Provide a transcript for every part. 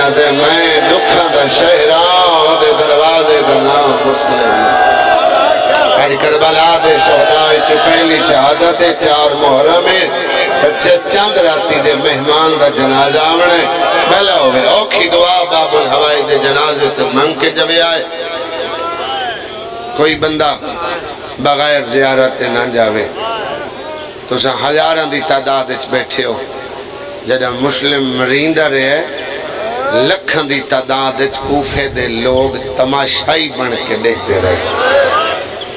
دینا دے میں دکھا دا شہرہ دے دروازے دا نام مسلم آج کربلا دے شہداء چو پہلی شہادت 4 محرم بچے چند راتی دے مہمان دا جنازہ آمنے بھلا ہوئے اوکھی دعا باب الہوائی دے جنازے تے منگ کے جب آئے کوئی بندہ بغیر زیارت دے نہ جاوے تو سا ہزاراں دی تعداد اچھ بیٹھے ہو جدہ مسلم مریندہ رہے لکھاں دی تعداد اچھ کوفے دے لوگ تماشائی بن کے دیکھتے رہے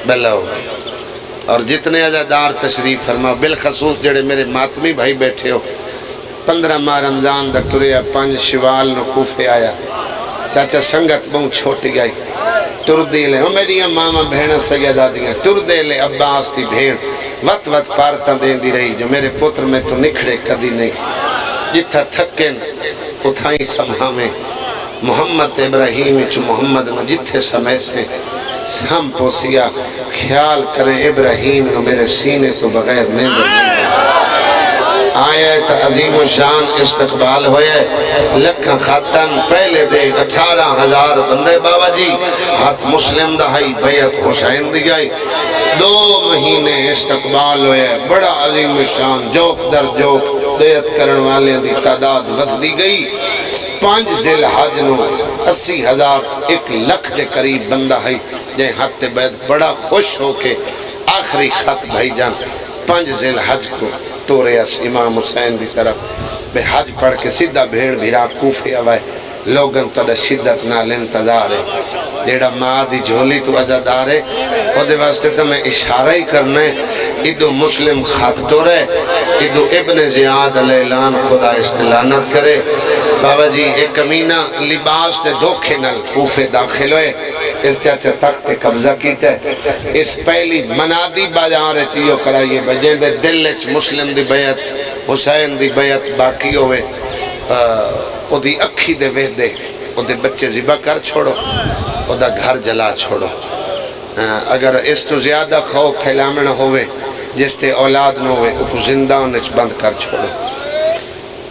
بھلا ہوئے اور جتنے عزادار تشریف فرما بالخصوص جڑے میرے ماتمی بھائی بیٹھے ہو 15 ماہ رمضان دا ٹریا 5 شوال نو کوفے آیا چاچا سنگت بہت چھوٹی آئی ٹر دے لے وہ میری ماما بھیڑا سیدہ دیا ٹر دے لے عباس دی بھیڑ وقت پارتا دین دی رہی جو میرے پتر میں تو نکھڑے کدی نہیں جتھا تھکن اتھائی سبھا میں محمد ابراہیم چو محمد نو جتھے سمے سے ہم پوسیا خیال کریں ابراہیم نو میرے سینے تو بغیر نیندر نہیں آیت عظیم و شان استقبال ہوئے لکھا خاتن پہلے دے 18,000 بندے بابا جی ہاتھ مسلم دہائی بیعت حسین دی گئی 2 مہینے استقبال ہوئے بڑا عظیم و شان جوک در جوک بیعت کرن والے دی تعداد ود دی گئی 5 ذی الحج نو 80,000 1 لاکھ دے قریب بندہ ہے جائیں ہاتھ بیعت بڑا خوش ہو کے آخری خط بھائی جان 5 ذی الحج کو تورے اس امام حسین دی طرف بے حج پڑھ کے سیدھا بھیڑ بھیرا کوفے آوائے لوگن تا دا شدت نال انتظار ہے جیڑا ماں دی جھولی تو عزادار ہے او دے واسطے تا میں اشارہ ہی کرنے ادو مسلم خط تو رہے ادو ابن زیاد علیہ الان خدا استلانت کرے بابا جی ایک کمینہ لباس دے دھوکھے نال کوفے داخل ہوئے اس چاچے تخت قبضہ کیتے اس پہلی منادی باجارے چیو کرائیے بجین دے دل اچ مسلم دی بیعت حسین دی بیعت باقی ہوئے او دی اکھی دے وے دے او دے بچے زبا کر چھوڑو او دا گھر جلا چھوڑو اگر اس تو زیادہ خوف پھیلامن ہوئے جس تے اولاد نہ ہوئے او کو زندہ انچ بند کر چھوڑو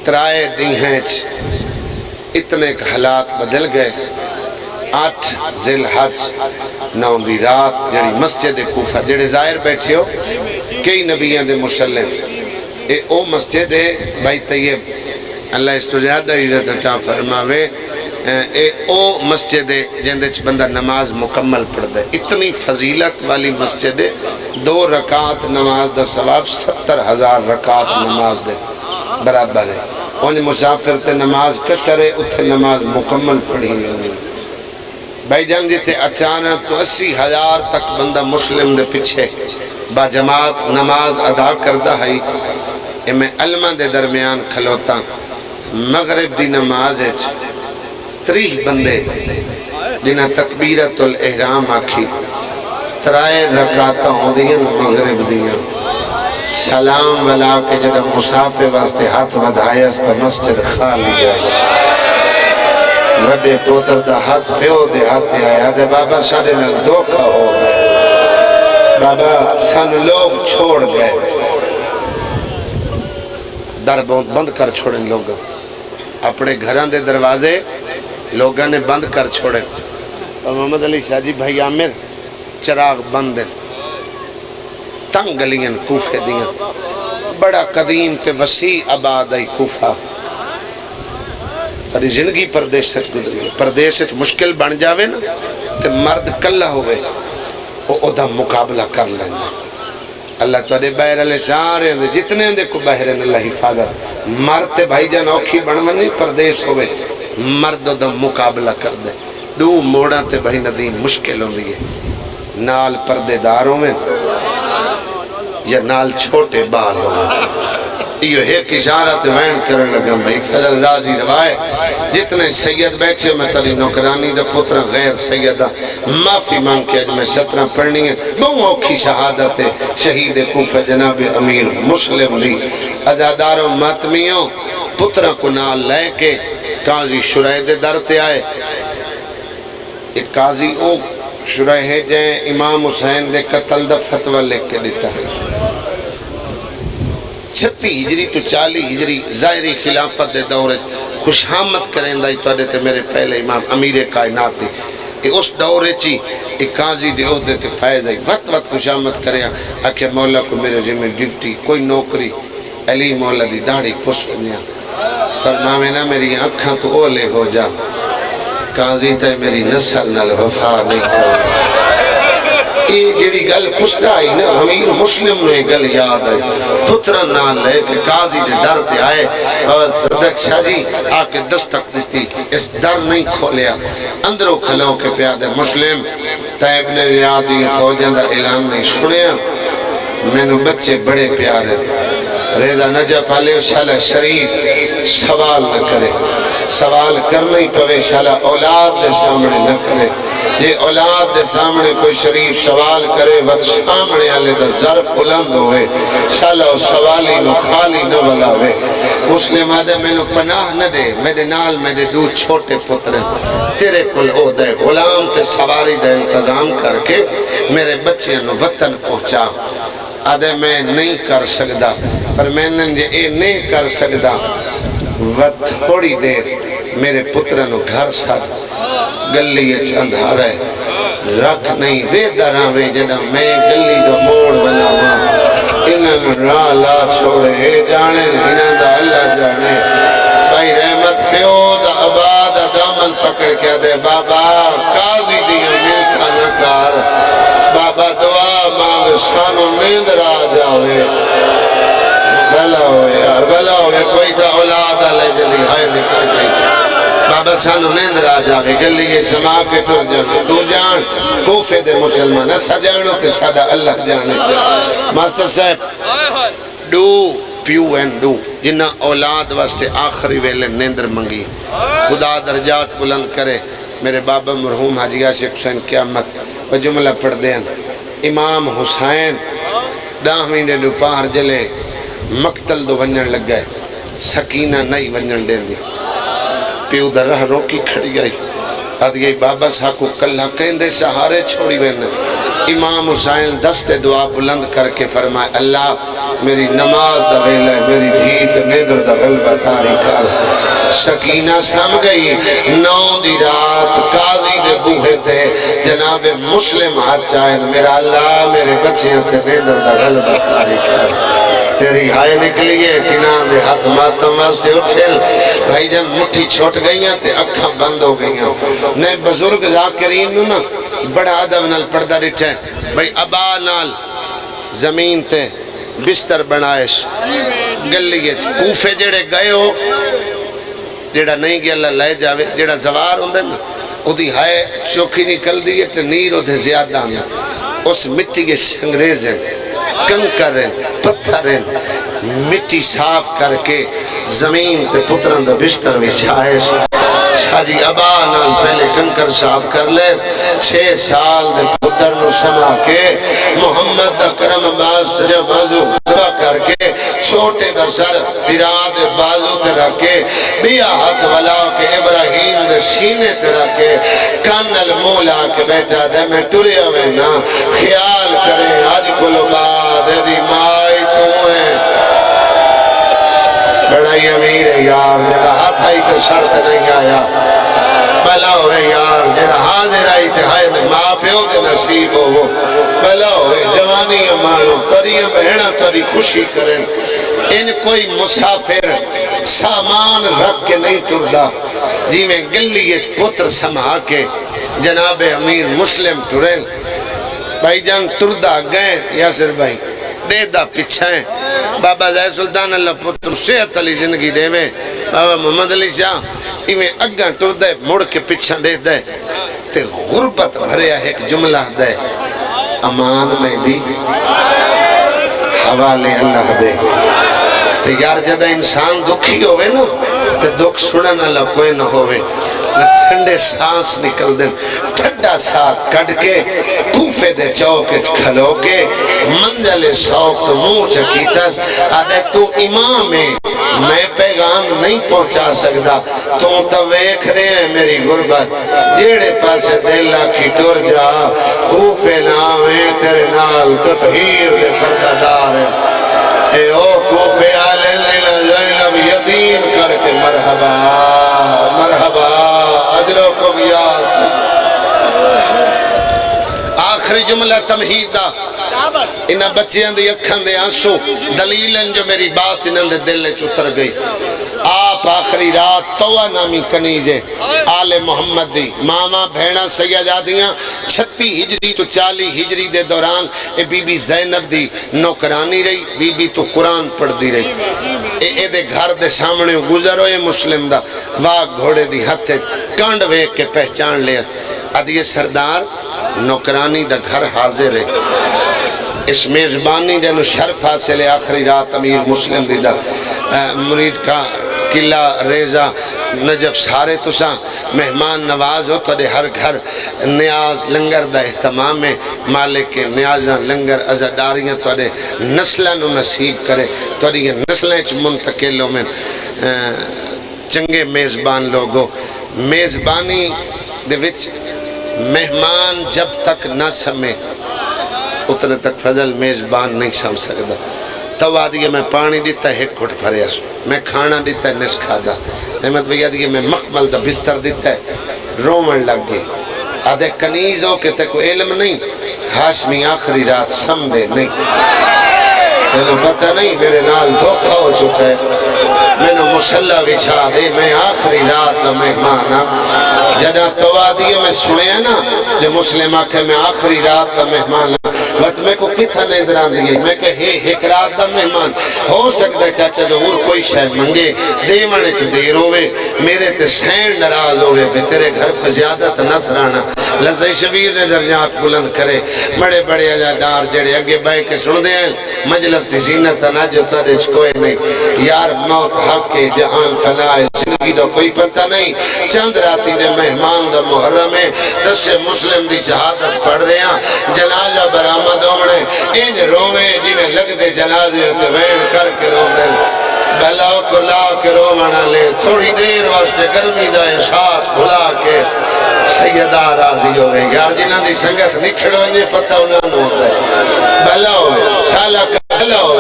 ترائے دن ہیں اتنے حالات بدل گئے 8 ذی الحج 9 دی رات جڑی مسجد کوفہ جڑے ظاہر بیٹھے ہو کئی نبیان دے مسلم اے او مسجد ہے بھائی طیب اللہ اس تو زیادہ عزت عطا فرماوے اے او مسجد ہے جندے چ بندہ نماز مکمل پڑھ دے اتنی فضیلت والی مسجد ہے 2 رکعت نماز دا ثواب 70,000 رکعت نماز دے برابر ہے انہیں مسافر تے نماز کسر ہے اتھے نماز مکمل پڑھی نہیں بھائی جان جی تھے 80 تو 80,000 تک بندہ مسلم دے پیچھے با جماعت نماز ادا کردہ ہے میں علمہ دے درمیان کھلوتا مغرب دی نماز 30 بندے جنہ تکبیرت الاحرام آکھی 3 رکعتاں ہو دیاں مغرب دیاں سلام والا کے جدہ مسافر واسطے ہاتھ ودھایا اس تا مسجد خالی جائے وڈے پوتر دا ہاتھ پیو دے ہاتھ آیا دے بابا ساڑے نال دھوکہ ہو گئے بابا سن لوگ چھوڑ گئے در بند کر چھوڑیں لوگاں اپنے گھران دے دروازے لوگاں نے بند کر چھوڑیں اور محمد علی شاہ جی بھائی عامر چراغ بند ہیں تنگ گلیاں کوفے دیاں بڑا قدیم تے وسیع آباد ہے کوفہ تاری زندگی پردیست گزری پردیست مشکل بن جاوے نا تے مرد کلہ ہوئے او دا مقابلہ کر لینا اللہ تو دے باہر علیہ سارے ہیں جتنے دے کو باہر ہیں اللہ حفاظت مرد تے بھائی جان اوکھی بڑھونی پردیس ہوئے مرد دا مقابلہ کر دے 2 موڑا تے بھائی ندیم مشکل ہوں دیئے نال پردے داروں میں یا نال چھوٹے بال ہوں یہ ایک اشارہ تو وین کرنے لگا بھائی فضل راضی روائے جتنے سید بیٹھے میں تری نوکرانی دا پتر غیر سیدہ معافی مانگ کے اج میں 17 پڑھنی ہے بہت اوکھی شہادت ہے شہید کوفہ جناب امیر مسلم دی عزاداروں ماتمیوں پتر کو نال لے کے قاضی شرح دے درتے آئے ایک قاضی او شرح جائیں امام حسین دے قتل دا فتوہ لکھ کے دیتا ہے 36 ہجری تو 40 ہجری ظاہری خلافت دے دور خوشامد کریں دا تو تے میرے پہلے امام امیر کائنات دی اس دور چی ایک قاضی دے عہدے تے فائز آئی وقت خوشامد کرے آکھے مولا کو میرے ذمہ ڈیوٹی کوئی نوکری علی مولا دی داڑھی پوش کنیا فرماوے نا میری آنکھاں تو اولے ہو جا قاضی تے میری نسل نال وفا نہیں کرو یہ جیڑی گل پوچھتا آئی نا امیر مسلم نے گل یاد آئی پترن نال لے کہ قاضی دے در تے آئے اور صدق شاہ جی آکے دستک دیتی اس در نہیں کھولیا اندروں کھلوں کے پیادے مسلم طیب نے ریادی فوجیں دا اعلان نہیں سنیا میں نے بچے بڑے پیارے ریضا نجف علیہ شالہ شریف سوال نہ کرے سوال کرنا ہی پوے شالہ اولاد دے سامنے نہ کرے یہ اولاد دے سامنے کوئی شریف سوال کرے وقت سامنے آلے دا ظرف بلند ہوئے شالہ سوالی نو خالی نہ بلاوے مسلم آدھے میں نو پناہ نہ دے میرے نال میرے دو چھوٹے پتریں تیرے کل او دے غلام تے سواری دے انتظام کر کے میرے بچے نو وطن پہنچا آدھے میں نہیں کر سکتا پر میں نے یہ نہیں کر سکتا وقت تھوڑی دیر میرے پترنو گھر ساتھ گلی اندھار ہے رکھ نہیں وے دراوے جنہ میں گلی دا موڑ بناوا انہاں راہ لا چھوڑے جانے انہاں دا اللہ جانے بھائی رحمت پیو دا عباد دامن پکڑ کے دے بابا قاضی دیا ملتا نہ کار بابا دعا مانگ سانو نیند را جاوے بھلا ہوئے یار بھلا ہوئے کوئی تا اولاد آلے جلی ہائے نکل گئی بابا سانو نیند را جاوے گلی یہ سما کے ٹر جانے تو جان کوفے دے مسلمان سجانو تے سادہ اللہ جانے ماسٹر صاحب ڈو پیو اینڈ ڈو جنہ اولاد واسطے آخری ویلے نیندر منگی خدا درجات بلند کرے میرے بابا مرحوم حاجی عاشق حسین قیامت وہ جملہ پڑھ دیں امام حسین داہویں دے دوپہر جلے مقتل دو ونجن لگ گئے سکینہ نہیں ونجن دیں دی پیو در رہ روکی کھڑی گئی اد گئی بابا سا کو کلہ کہیں دے سہارے چھوڑی وینے امام حسین دست دعا بلند کر کے فرمائے اللہ میری نماز دا ویلہ ہے میری دھیت نیدر دا غلبہ تاری کر سکینہ سم گئی نو دی رات قاضی دے بوہے تھے جناب مسلم ہاتھ چاہے میرا اللہ میرے بچے تے نیدر دا غلبہ تاری کر تیری ہائے نکلی ہے کنان دے ہاتھ ماتم واسطے اٹھل بھائی جان مٹھی چھوٹ گئیاں تے اکھاں بند ہو گئیاں نئے بزرگ ذاکرین نو نا بڑا عدب نال پردہ ڈٹھے بھائی ابا نال زمین تے بستر بنائش گلی کوفے جڑے گئے ہو جڑا نہیں گیا اللہ لائے جاوے جڑا زوار ہوندے نا او دی ہائے چوکھی نکل دی تے نیر ہو دے زیادہ آنا اس مٹی کے سنگریز ہیں کنکر ہیں پتھر ہیں مٹی صاف کر کے زمین تے پتران دا بستر بچھائے شاہ جی ابا نال پہلے کنکر صاف کر لے 6 سال دے پتر نو سما کے محمد دا کرم باز سجا بازو دبا کر کے چھوٹے دا سر براد بازو تے رکھے بیا ہاتھ والا کے ابراہیم دے سینے تے رکھے کانل مولا کے بیٹھا دے میں ٹریا ہوئے نا خیال کریں آج کلو بعد دی مائی تو ہے بڑائی امیر ہے یار جنہا ہاتھ آئی تے شرط نہیں آیا بلا ہوئے یار جنہا حاضر آئی تے ہائے میں ماں پیو دے نصیب ہو وہ بلا ہوئے جوانی امانو تریم بہنا تری خوشی کریں ان کوئی مسافر سامان رکھ کے نہیں ٹردہ جی میں گلی یہ پتر سمہا کے جناب امیر مسلم ٹرین بھائی جان ٹردہ گئے یاسر بھائی دے دا پچھائیں بابا زاہد سلطان اللہ پتر صحت علی زندگی دے میں بابا محمد علی شاہ ایمیں اگاں ٹر دے مڑ کے پچھا دے دے تے غربت بھریا ایک جملہ دے امان میں دی حوالے اللہ دے تے یار جدہ انسان دکھی ہوئے نا تے دکھ سنن اللہ کوئی نہ ہوئے ٹھنڈے سانس نکل دیں ٹھنڈا ساتھ کٹ کے کوفے دے چوکے کھلو کے منزل سوک تو منہ چکیتس آدھے تو امام ہے میں پیغام نہیں پہنچا سکتا تو ویکھ رہے ہیں میری غربت جیڑے پاسے دلہ کی ٹر جا کوفے نامے تیرے نال تطہیر دے پردہ دار ہے اے او کوفے آلے لیلہ زینب یتیم یقین کر کے مرحبا مرحبا اجرکم یا آخری جملہ تمہید دا انہاں بچیاں دی اکھاں دے آنسو دلیلن جو میری بات انہاں دے دل چتر گئی آپ آخری رات توہ نامی کنیجے آل محمد دی ماما بھیڑا سیادیاں 36 ہجری تو 40 ہجری دے دوران اے بی بی زینب دی نوکرانی رہی بی بی تو قرآن پڑھ دی رہی اے دے گھر دے سامنے گزر ہوئے مسلم دا واہ گھوڑے دی ہتھے کانڈ ویک کے پہچان لے ادھے سردار نوکرانی دا گھر حاضر ہے اس میزبانی جنو شرف حاصل ہے آخری رات امیر مسلم دی دا مرید کا قلعہ ریزہ نجف سارے تساں مہمان نواز ہو تو دے ہر گھر نیاز لنگر دا احتمام ہے مالک نیازاں لنگر ازاداریاں تو دے نسلہ نو نصیب کرے تو دے نسلیں چھ منتقلوں میں چنگے میزبان لوگو میزبانی دے وچ مہمان جب تک نہ سمے اتنے تک فضل میزبان نہیں سمجھ سکتا تو آدھے میں پانی دیتا ہے ایک گھٹ بھرے اس میں کھانا دیتا ہے نس کھادا احمد بھیا دیئے میں مقبل دا بستر دیتا ہے رومن لگ گئے آدھے کنیز ہو کہ تے کوئی علم نہیں ہاشمی آخری رات سمدے نہیں تینو پتہ نہیں میرے نال دھوکہ ہو چکا ہے میں نے مسلح بچھا دے میں آخری رات دا مہمانا جدا توادی میں سنے ہیں نا جو مسلم آکھے میں آخری رات دا مہمانا وقت میں کو کتھا نیندران دیئے میں کہ ایک رات دا مہمان ہو سکتا ہے چاچا جو اور کوئی شاید منگے دیوانے چھ دیر ہوئے میرے تے سین نراز ہوئے بھی تیرے گھر کو زیادہ تا نصرانا لذی شبیر نے درجات بلند کرے بڑے بڑے عجادار جڑے اگے بائے کے سن دے ہیں مجلس تی زینت نہ جو تدش کوئی نہیں یار موت حق کے جہان فلائے زندگی دا کوئی پتہ نہیں چند راتی دے مہمان دا محرم ہے تس سے مسلم دی شہادت پڑھ رہے ہیں جنازہ برآمد ہونے ان روے جی میں لگ دے جنازے تو وین کر کے رو دے بلاو کو لا کے رو منا لے تھوڑی دیر واسطے گرمی دا احساس بھلا کے سیدہ راضی ہوئے یار جنہاں دی سنگت نکھڑو انجے پتہ انہاں نو ہوتا ہے بلاو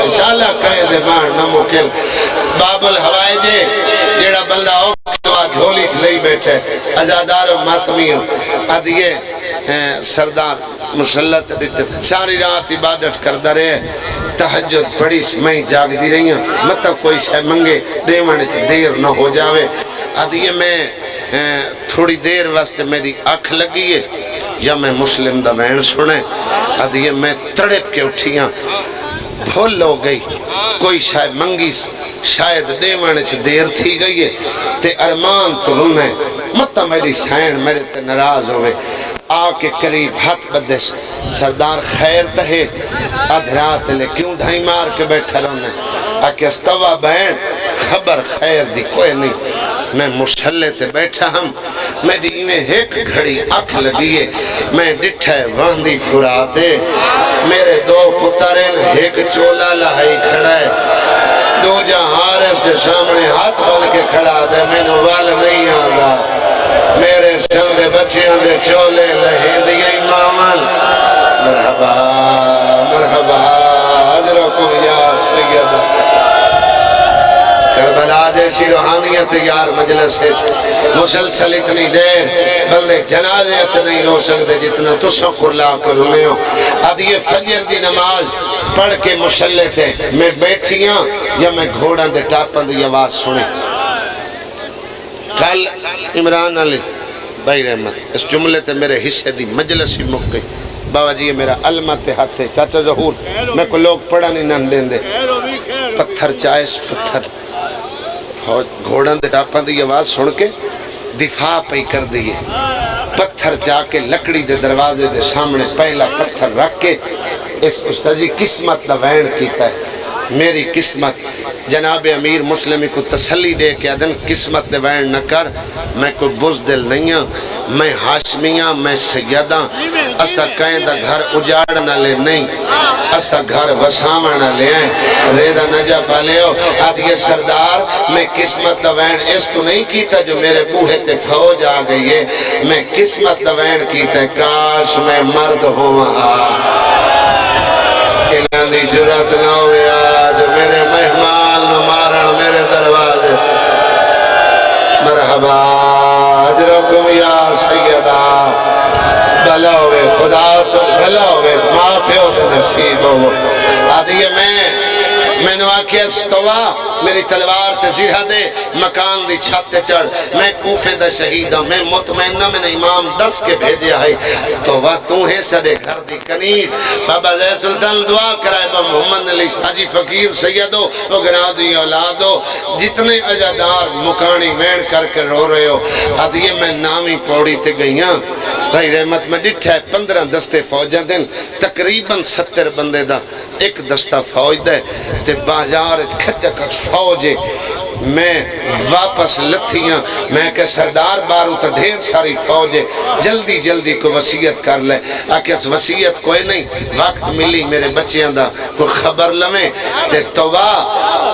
شالہ کہیں دے مان نمکل باب الحوائی جے جیڑا بندہ اوکتوا گھولی چلئی بیٹھے ازادار و ماتمیوں ادھیے سردار مسلط دیتے ساری رات عبادت کردہ رہے تحجد پڑی میں جاگ دی رہی ہوں مطلب کوئی شے منگے دیوانے دیر نہ ہو جاوے ادھیے میں تھوڑی دیر واسطے میری آنکھ لگی ہے یا میں مسلم دا وین سنے ادھیے میں تڑپ کے اٹھیاں بھول ہو گئی کوئی شاید منگی شاید دیوانے چھ دیر تھی گئی ہے تے ارمان تو رنے مطا میری سین میرے تے نراز ہوئے آکے قریب ہاتھ بدس سردار خیر تہے ادھرات لے کیوں ڈھائی مار کے بیٹھا رہنے آکے استوا بین خبر خیر دی کوئی نہیں میں مشہلے تے بیٹھا ہم میں دی میں ایک گھڑی آنکھ لگیے میں ڈٹھے واندی فراتے میرے دو پترین ایک چولا لہائی کھڑا ہے دو جہارس کے سامنے ہاتھ بل کے کھڑا دے میں نوال نہیں آگا میرے سندے بچیاں دے چولے لہے دیئے امامن مرحبا مرحبا حضرکم یا سیدہ کربلا جیسی روحانیت یار مجلس ہے مسلسل اتنی دیر بلے جنازے اتنی رو سکتے جتنا تسوں کرلا کر رہے ہو ادھیے فجر دی نماز پڑھ کے مسلح تھے میں بیٹھیاں یا میں گھوڑا دے ٹاپن دی آواز سنی کل عمران علی بھائی رحمت اس جملے تے میرے حصے دی مجلس ہی مک گئی بابا جی میرا علمت ہاتھ ہے چاچا ظہور میں کو لوگ پڑھا نہیں نہ دیں دے پتھر چائس پتھر گھوڑا دے ٹاپن دی آواز سن کے دفاع پہ کر دیئے پتھر جا کے لکڑی دے دروازے دے سامنے پہلا پتھر رکھ کے اس استاذی قسمت دا وین کیتا ہے میری قسمت جناب امیر مسلمی کو تسلی دے کے ادن قسمت دے وین نہ کر میں کوئی بزدل نہیں ہوں میں ہاشمیاں میں سیدہ اسا کہیں دا گھر اجاڑ نہ لے نہیں اسا گھر وسامہ نہ لے آئیں ریدہ نجف علیہ آدھیے سردار میں قسمت دا وین اس تو نہیں کیتا جو میرے بوہے تے فوج آ گئی ہے میں قسمت دا وین کیتا ہے کاش میں مرد ہوں وہاں دی جرات نہ ہویا جو میرے مہمان نو مارن میرے دروازے مرحبا اجرکم یا سیدہ بھلا ہوئے خدا تو بھلا ہوئے ماں پیو دے نصیب ہو آدھیے میں نے واقعہ استوا میری تلوار تے زیرہ دے مکان دی چھت تے چڑھ میں کوفے دا شہید ہوں میں مطمئنہ میں نے امام 10 کے بھیجے آئی تو وہ تو ہے سڑے گھر دی کنیز بابا زید سلطان دعا کرائے با محمد علی حاجی فقیر سیدو تو گنا دی اولادو جتنے عجادار مکانی وین کر کے رو رہے ہو آدھیے میں نامی پوڑی تے گئیاں بھائی رحمت میں ڈٹھا ہے 15 دستے فوجہ دن تقریباً 70 بندے دا ایک دستہ فوج دے تے بازار کھچا کچھ فوجے میں واپس لتھیاں میں کہ سردار بارو تا ڈھیر ساری فوجے جلدی جلدی کو وسیعت کر لے آکے اس وسیعت کوئی نہیں وقت ملی میرے بچیاں دا کو خبر لمیں تے توبہ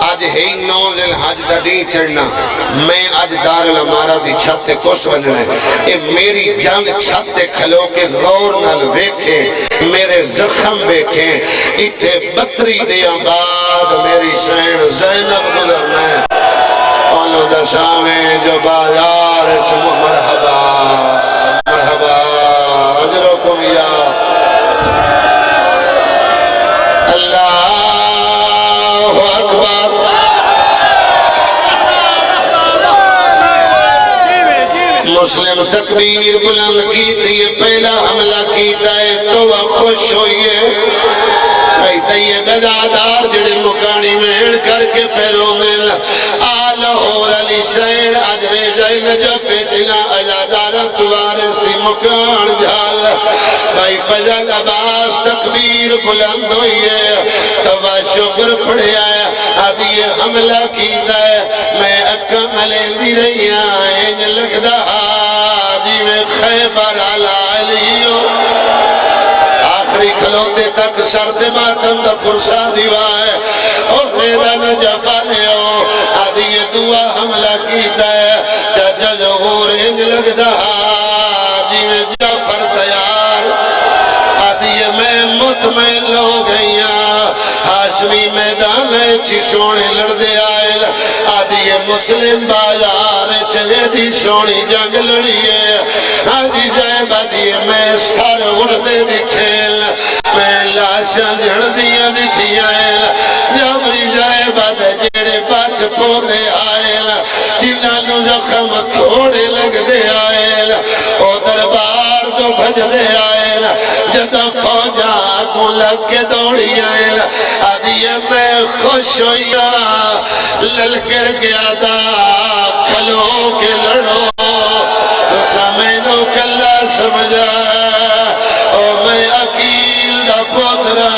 آج ہے 9 ذی الحج دا دین چڑھنا میں آج دار الامارہ دی چھت تے کوش بننے اے میری جنگ چھت تے کھلو کے غور نال ویکھے میرے زخم ویکھے اتے 32 دیاں بعد میری سین زینب گزرنا ہے اولو دشاویں جو بازار چمو مرحبا مرحبا اجرکم یا اللہ اکبر مسلم تکبیر بلند کی تھی پہلا حملہ کیتا ہے تو وہ خوش ہوئیے کہتا یہ بدادار جڑے مکانی وین کر کے پیروں دل آلہور علی سین عجرے جائن جفے جنا اجادارہ توارس دی مکان جھال بھائی فجل عباس تکبیر بلند ہوئیے تو وہ شکر پڑے آیا آدھی حملہ کیتا ہے میں اکم علیہ دی رہی آئیں لگدہ آجی میں خیبر علیہ آخری کھلوتے تک شرط ماتم دا فرسا دیوائے اور میرا نجفہ لیو آدھی یہ دعا حملہ کیتا ہے چاچا جہور انج لگدہ آجی میں جعفر تیار آدھی یہ میں مطمئن ہو گئیاں ہاشمی میدان ہے چی سونے لڑدے آئے آدھی یہ مسلم بازار چلے دی سونی جنگ لڑیے آدھی جائے بادی میں سار اڑدے دی کھیل میں لاشاں جھڑ دیا دی چھیائے جامری جائے بادے جیڑے باچ پوندے آئے جنانو زخم تھوڑے لگ دے آئے او دربار جو بھج دے آئے جدہ فوجہ کو لگ کے دوڑی آئے آدھی میں خوش ہویا للکر گیا دا کھلو کے لڑو تو سمینو کلا سمجھا او میں عقیل دا پوترا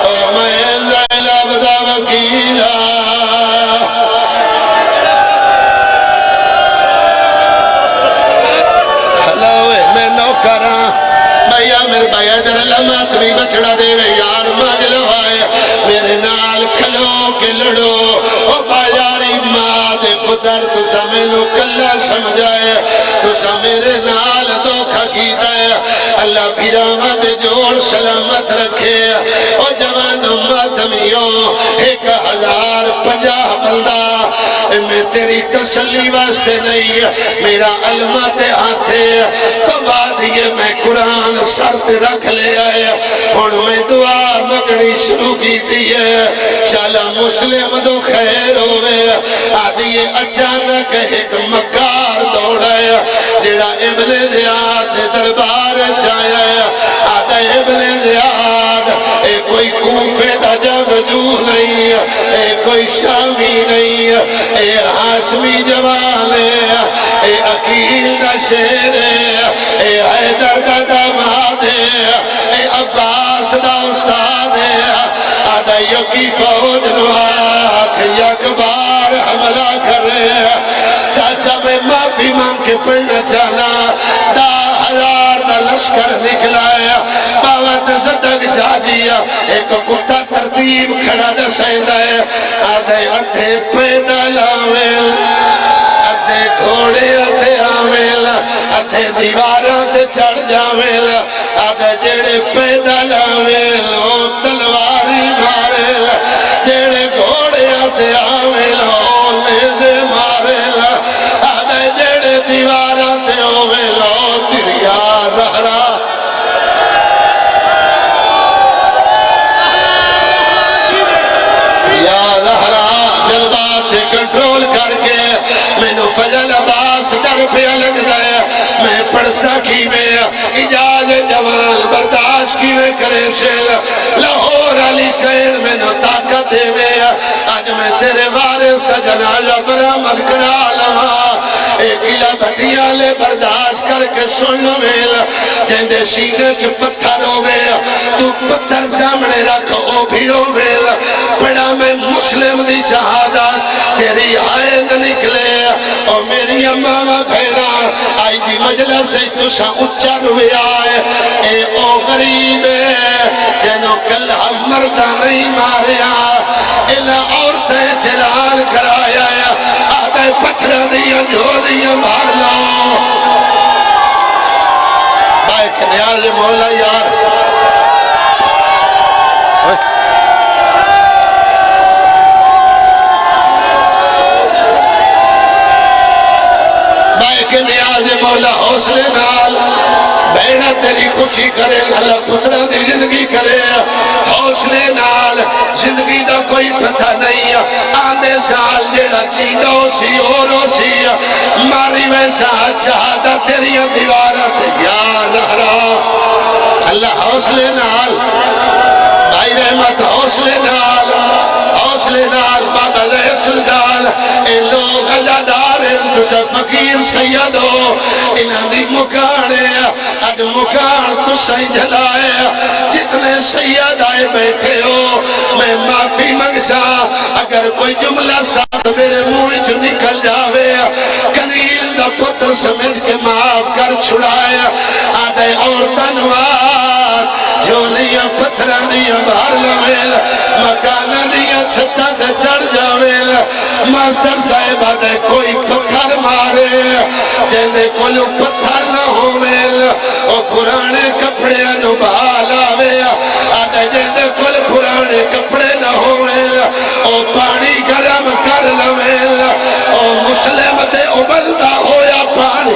او میں زیلاب دا وکیلا ہلوے میں نوکران بھائیہ میرے بھائیہ در لمحہ تمہیں بچڑا دے رہے یار مانگ لو آئے میرے نال کھلو کے لڑو او بھائیاری ماں دے پتر تو سمینو کلا سمجھائے تو سمیرے نال دھوکھا کیتا ہے اللہ بھیرامہ دے جوڑ سلامت رکھے او جوان ماتمیوں 1050 بلدہ میں تیری تسلی واسطے نہیں میرا علمہ تے آتے تو بعد یہ میں قرآن سر تے رکھ لے آئے اور میں دعا مگنی شروع کی دیئے شالا مسلم دو خیر ہوئے آدھی اچانک ایک مکار دوڑے جڑا ابن زیاد دربار چاہے آدھا ابن زیاد اے کوئی کوفے دا جنگجو نہیں اے کوئی شامی نہیں اے ہاشمی جوان ہے اے عقیل دا شیر ہے اے حیدر دا داماد ہے اے عباس دا استاد ہے آدھا یکی فوج دعا کہ یک بار حملہ کرے چاچا میں معافی مانگ کے پڑھنا چاہنا 10,000 دا لشکر نکلایا باوت صدق جاجیا ایک کتا ترتیب کھڑا نہ سیدہ ہے آدھے پیدل آویل آدھے گھوڑے آدھے آویل آدھے دیواراں تے چڑھ جاویل آدھے جڑے پیدل آویل او تلواری ماریل جڑے گھوڑے آدھے آویل او لیزے ماریل دیواراں تے ہوے لو تیری یا زہرا یا زہرا جذبات کنٹرول کر کے مینوں فضل عباس ڈر پہ لگ گئے میں پڑھ سکی میں اجاز جوان برداشت کی میں کرے شیل لاہور علی سین مینوں طاقت دے میں آج میں تیرے وارث کا جنازہ برآمد کرا لواں ایک قلعہ بھٹیاں لے برداشت کر کے سن لو ویل جیندے سینے چ پتھر ہوے تو پتھر سامنے رکھ او بھی ویل پڑھا میں مسلم دی شہادت تیری آئند نکلے او میری اماں بھیڑا آئی دی مجلس سے تسا اچھا روے آئے اے او غریب جنو کل ہم مردہ نہیں ماریا انہا عورتیں چلان کرایا آدھے پتھر دیا جو دیا مار لاؤ بھائی کہ نیاز مولا یار بھائی کہ نیاز مولا حوصلے نال بیڑا تیری کچھی کرے اللہ پترہ دی زندگی کرے حوصلے نال زندگی دا کوئی پتہ نہیں آندے سال جیڑا چیندو سی اورو سی ماری ویسا شہادہ تیری دیوارت یا زہرا اللہ حوصلے نال بھائی رحمت حوصلے نال بابا زیسل دال اے لوگ عزادار تجھے فقیر سید ہو انہاں دی مکانے اج مکان تو صحیح جلائے جتنے سید آئے بیٹھے ہو میں معافی منگسا اگر کوئی جملہ ساتھ میرے منہ چ نکل جاوے کنیل دا پتر سمجھ کے معاف کر چھڑائے آدھے عورتن وار جھولیاں پتھرہ دیا بھار لویل مکانہ دیا چھتا دے چڑھ جاویل ماسٹر صاحب آدھے کوئی پتھر مارے جیندے کولو پتھر نہ ہوویل او پرانے کپڑے انو بھال آوے آدھے جیندے کول پرانے کپڑے نہ ہوویل او پانی گرم کر لویل او مسلم دے ابلدہ ہویا پانی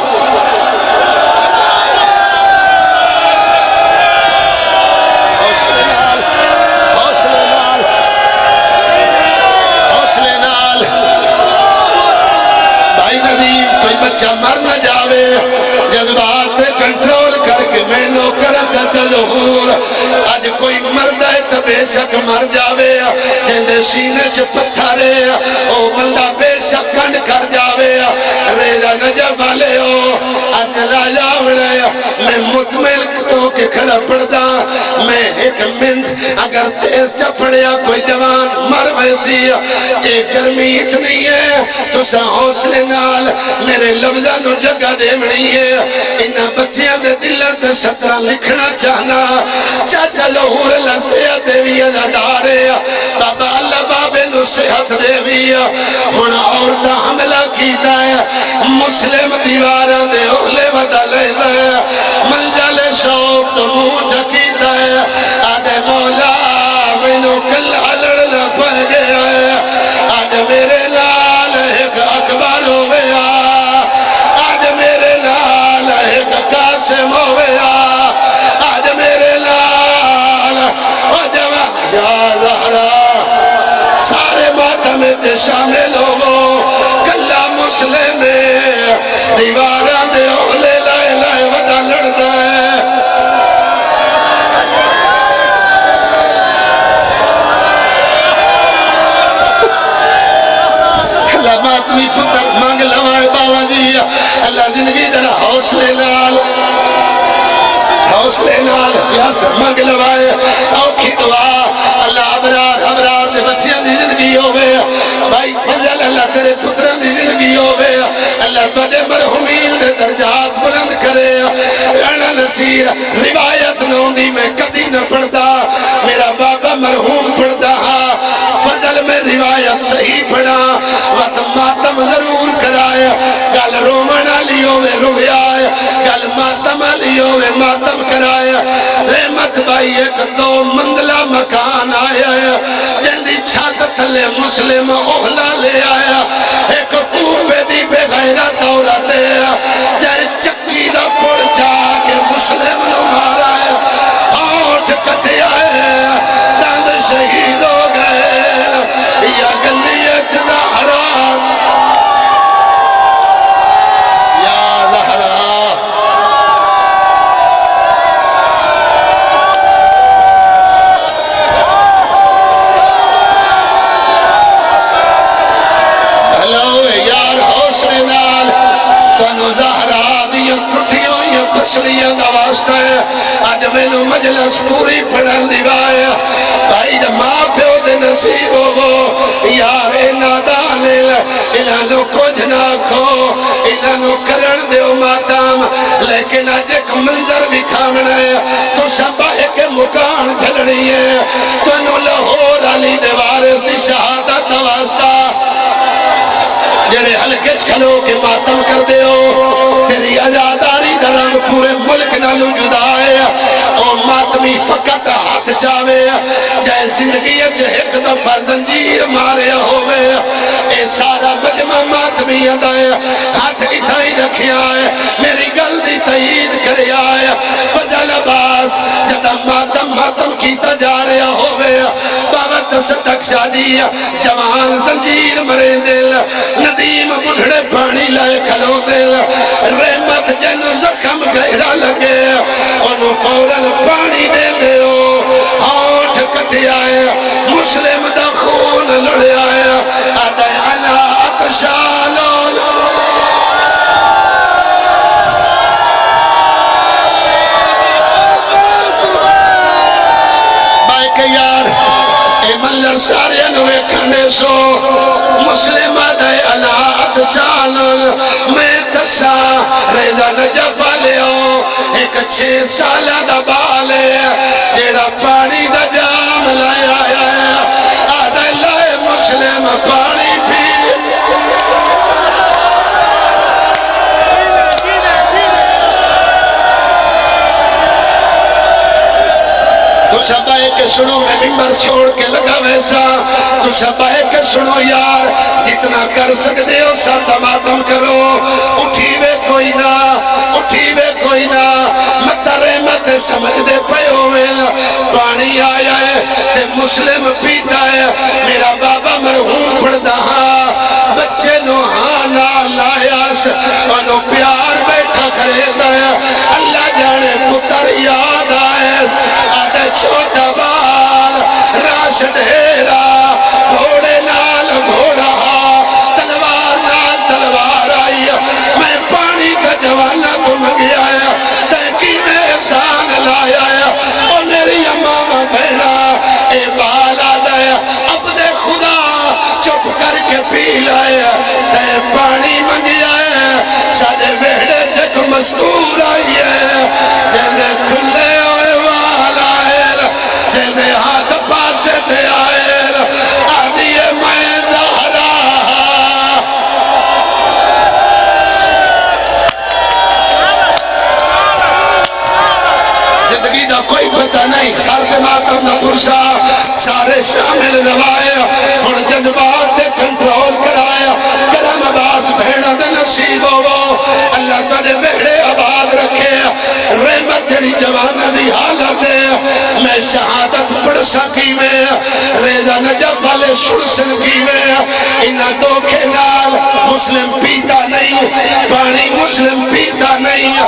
بچہ مر نہ جاوے جذبات کنٹرول کر کے میں نوکر چلو آج کوئی مرد ہے تو بے شک مر جاوے جیندے سینے چ پتھرے او بندہ بے شک کنڈ کر جاوے ریلا نجب والے ہو آج لا جاوڑے میں مطمئن ہو کے کھڑا پڑدا میں ایک منٹ اگر تیز چا پڑیا کوئی جوان مر ویسی ایک گرمی اتنی ہے تو سا حوصلے نال میرے لفظہ نو جگہ دے منی ہے انہا بچیاں دے دلہ تے سترہ لکھنا چاہنا چاچا لہور اللہ صحت دے بھی ازادارے بابا اللہ بابے نو صحت دے بھی ہونا عورتہ حملہ کی دائے مسلم دیواراں دے اغلے ودا لے دائے ملجل شوق تو موچہ کی دائے آدھے مولا مینو کل حلڑ نہ پہ گیا آج میرے لال ایک اکبر ہو گیا آج میرے لال ایک قاسم ہو گیا آج میرے لال او جوان یا زہرا سارے ماتم تے شامل ہو کلہ مسلم دیواراں دے اغلے لائے لائے ودا لڑتا ہے اللہ ماتمی پتر مانگ لوائے باوا جی اللہ زندگی در حوصلے نال یاسر مانگ لوائے اوکھی دعا اللہ ابرار دے بچیاں دی زندگی ہوئے بھائی فضل اللہ تیرے پتران دی زندگی ہوئے اللہ تجھے مرحومین دے درجات بلند کرے رانا نصیر روایت نہ دی میں کدی نہ پڑھدا میرا بابا مرحوم پڑھدا فضل میں روایت صحیح پڑھا وقت ماتم ضرور کرایا گل رومن علی ہوئے رویا گل ماتم علی ہوئے ماتم کرایا رحمت بھائی ایک دو منزلہ مکان آیا جلدی چھات تھلے مسلم اوہلا لے آیا ایک کوفے دی بے غیرت عورت جائے چکی دا پڑ چا کے مسلم نو مارا ہے آٹھ کٹے آئے دند شہید ہو گئے یا گلیت زہرا یا زہرا پسلیاں دا واسطہ ہے آج میں نو مجلس پوری پڑھن دیوائے بھائی جب ماں پیو دے نصیب ہو یار نادان انہاں نو کچھ نہ کھو انہاں نو کرن دیو ماتام لیکن آج ایک منظر بھی کھامنا ہے تو سباہ کے مکان جھلڑی ہے تو انہوں لاہور علی دیوارس دی شہادت دا واسطہ جڑے ہلکے کھلو کے ماتم کر دے ہو تیری عزاداری درنگ پورے ملک نالو جدا ہے او ماتمی فقط ہاتھ چاہوے جائے زندگی اچھے ایک دفعہ زنجیر مارے ہوئے اے سارا مجمع ماتمی ادائے ہاتھ اتھائی رکھیا ہے میری گل دی تئید کرے آئے فضل عباس جدا ماتم کیتا جا رہا ہوئے بابت صدق شادی جوان زنجیر مرے دل ندیم بڑھڑے پانی لائے کھلو دل رحمت جن زخم گہرا لگے انہوں فوراً پانی دے لے ہاتھ کٹے آئے مسلم دا خون لڑے آئے آدھے علا اتشالول بھائی کہ یار اے ملر سارے انوے کھنے سو مسلم آدھے علا اتشالول میں تسا ریزہ نجف لیو ایک 6 سالہ دا بالے جیڑا پانی دا جام لائے آیا ہے آدھے لائے مسلم پانی پی تو سب آئے کہ سنو میں ممبر چھوڑ کے لگا ویسا تو سب آئے کہ سنو یار جتنا کر سکتے ہو سر دماتم کرو اٹھیوے کوئی نہ اٹھیوے کوئی نہ مترے مت سمجھ دے پیو ویل پانی آیا ہے تے مسلم پیتا ہے میرا بابا مرہوم پڑھدا ہاں بچے نو ہانا لائیاس انو پیار بیٹھا کرے دایا اللہ جانے پتر یاد آئے آدھے چھوٹا بال راش ڈھیرا گھوڑے نال گھوڑا تلوار نال تلوار آئی میں پانی کا جوانا تو منگیا ہے تحقی میں احسان لایا ہے اور میری امامہ بہنا اے بال آدھایا اب دے خدا چپ کر کے پی لائے تے پانی منگیا ہے سادے ویڑے چک مستور آئی ہے جنہیں کھلے ہوئے والا ہے جنہیں ہاتھ پاسے تے آئے آدھیے میں زہرا زندگی دا کوئی پتہ نہیں سارے ماتم دا پرسا سارے شامل روائے اور جذبات تے کنٹرول کرایا کرم عباس بھیڑا دے نصیب ہو اللہ تعالی بہڑے آباد رکھے رحمت جڑی جوانہ دی حالت ہے میں شہادت پڑھ سکی میں ریزہ نجف والے شرسن کی میں انہ دوکھے نال مسلم پیتا نہیں پانی مسلم پیتا نہیں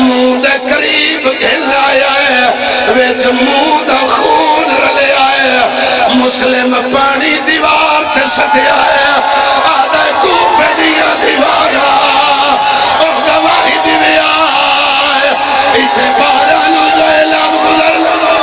مود قریب گھل آیا ہے ویچ مود خون رلے آئے مسلم پانی دیوار تے سٹے آئے آدھے کوفے دیا دیوارا اور گواہی دیویا آئے ایتے بارانو زیلام گزر لگا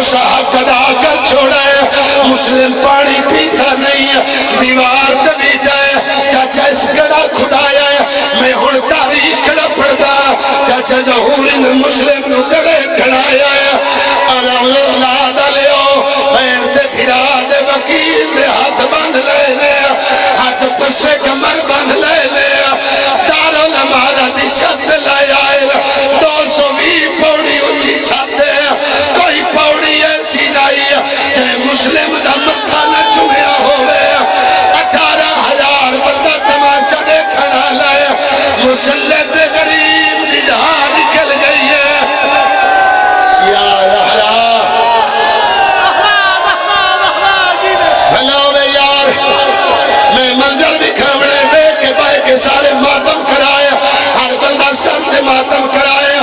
سا حق ادا کر چھوڑا ہے مسلم پانی پیتا نہیں دیوار دبی جائے چاچا اس گڑا خدایا ہے میں ہن تاریخ کڑا پڑھدا چاچا ظہور ان مسلم نو گڑے کھڑایا ہے اولاد لیو بیر دے پھرا دے وکیل دے ہاتھ باندھ لینے ہاتھ پسے کمر باندھ لینے دارو لمارا دی چھت لائے آئے 220 پوڑی اچھی چھت ہے کوئی پوڑی ایسی نہیں جے مسلم دا متھا نہ چمیا ہوئے 18,000 بندہ تماشا دے کھڑا لائے مسلح دے غریب دی ڈھا نکل گئی ہے یا منظر بھی کھامنے بے کے بائے کے سارے ماتم کرائے ہر بندہ سرد ماتم کرائے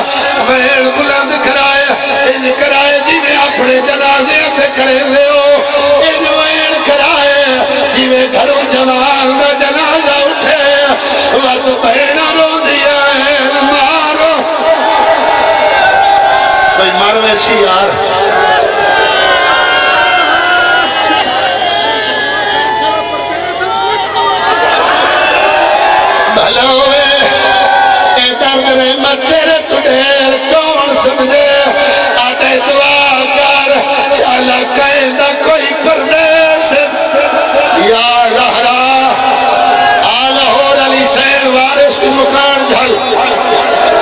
وین بلند کرائے ان کرائے جی میں اپنے جنازے تے کرے لے ہو ان وین کرائے جی میں گھروں جوان دا جنازہ اٹھے وقت بہنہ رو دیا ہے مارو کوئی مروے سی یار تیرے تو ڈھیر کون سمجھے آتے دعا کر شالا قیدہ کوئی پردیس یا لہرا آلہور علی سین وارش کی مکان جھل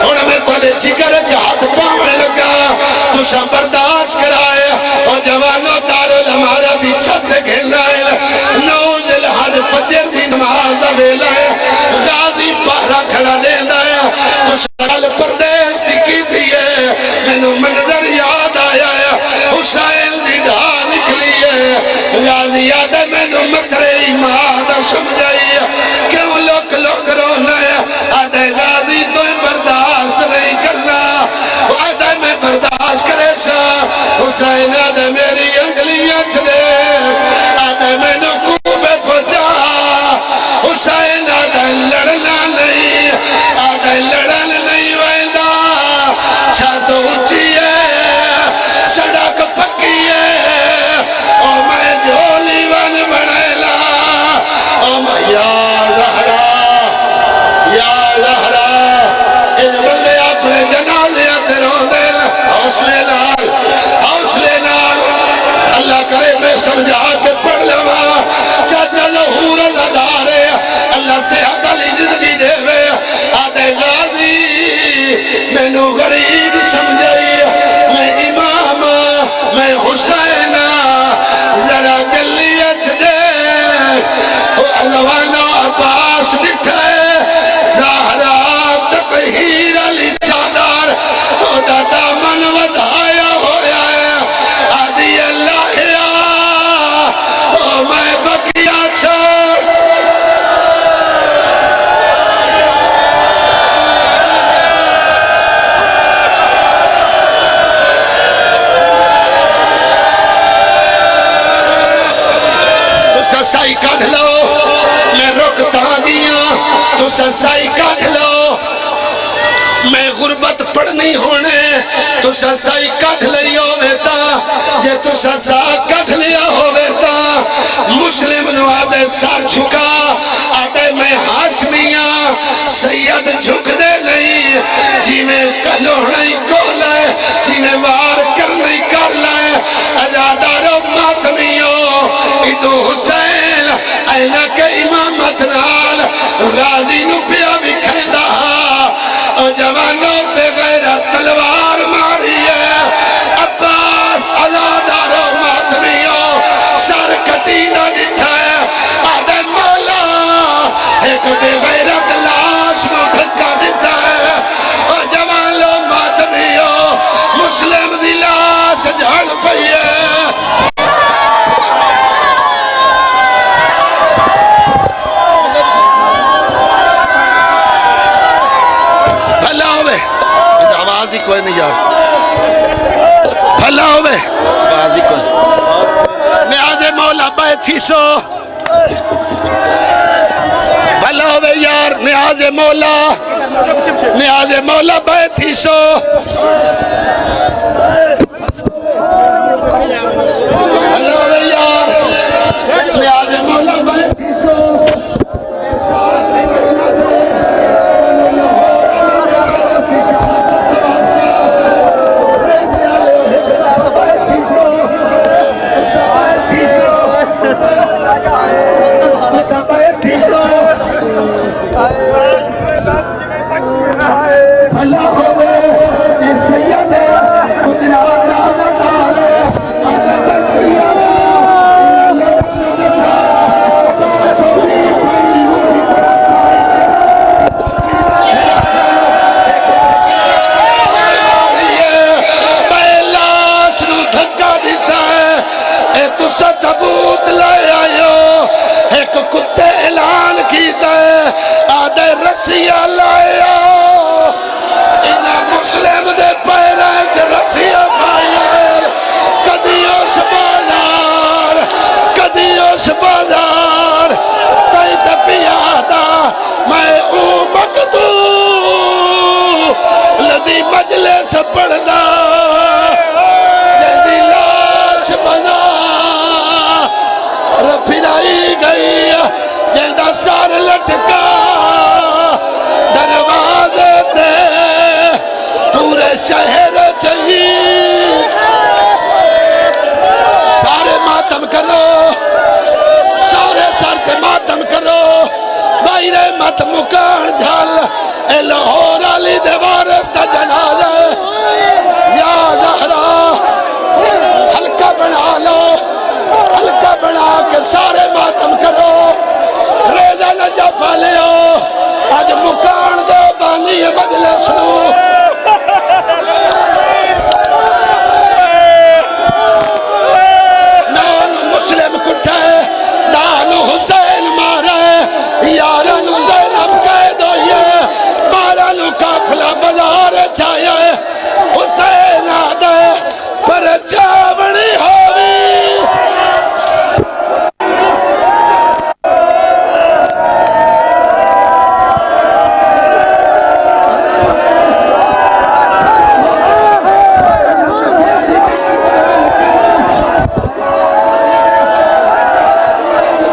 ان میں تو نے جگر جہات پاوڑ لگا تو سا برداشت کرائے اور جوانوں دارو لمارا بھی چھت کھیلنا ہے نوز الحد فجر دی نماز دا ویلا ہے غازی پہرا کھڑا لینا ہے تو سال پردیس دی کی دیئے میں نو منظر یاد آیا ہے حسین دی ڈھا نکلی ہے غازی یاد ہے میں نو مکر ایمان سمجھائی ہے کیوں لوک لوک رونا ہے آدھے غازی تو برداشت نہیں کرنا آدھے میں برداشت کرے سا حسین آدھے میری انگلیاں چھنے آدھے میں نو کوفے پہنچا حسین آدھے لڑنا نہیں آدھے لڑن نہیں ویندہ چھت اچھی ہے سڑک پکی ہے او میں جھولی ون بڑھیلا او میں یا زہرا ان بندے اپنے جنازے اتروں دل حوصلے نال اللہ کرے میں سمجھا کے پڑھ لوا چاچا لہور ازادارے اللہ صحت علی زندگی دے وے آدھے غازی میں نو غریب سمجھائی میں امام میں حسین ذرا گلیت دے علوانہ عباس نکھے زہرا تطہیر علی چادر او دادا من ودھایا ہویا ہے آدھی اللہ او میں بکیا چھوڑ تو سائی کھڑ لو میں رکتا گیا تو سائی کھڑ لو میں غربت پڑھنی ہونے تو سائی کھڑ لئی ہوئیتا جے تو سائی کھڑ لیا ہوئیتا مسلم نوادے سار جھکا آدھے میں ہاشمیاں سید جھک دے نہیں جی میں کلوڑ نہیں کو لائے جی میں وار کر نہیں کر لائے ازادارو ماتمیوں ایدو حسین اینا کے امامت نال غازی نو پیا بھی کھیندہ اور جوانوں پہ غیرت تلوار ماری ہے عباس ازادارو ماتمیوں سر کتینہ دکھا ہے آدھے مولا ایک بے غیرت لاش نو دھکا دیتا ہے اور جوانوں ماتمیوں مسلم دی لاش جھڑ پئی ہے آوازی کوئی نہیں یار بھلا ہوئے آوازی کوئی نیاز مولا بیٹھی سو بھلا ہوئے یار نیاز مولا بیٹھی سو بھلا ہوے اے سید قدرت دا دار ادب سید لبن دسا تو سونی پنی لاش نو دھکا دیتا ہے اے تسا تبوت لے آئیو ایک کتے اعلان کیتا ہے آدھے رسیہ لائے آؤ انہا مسلم دے پیریں چھ رسیہ پائیے کدی اس بازار تائی تے پیادا میں او مقدو لدی مجلس پڑھدا جیدی لاش بنا رفرائی گئی جیدہ سار لٹکا دروازے تے پورے شہر چاہیے سارے ماتم کرو سارے سر تے ماتم کرو بائرے مت مکان جھال اے لاہور علی دے وارث دا جنازہ یا زہرا ہلکا بنا لو ہلکا بنا کے سارے ماتم کرو ریزہ نجف لیو آج مکان دے بانی مجلس نو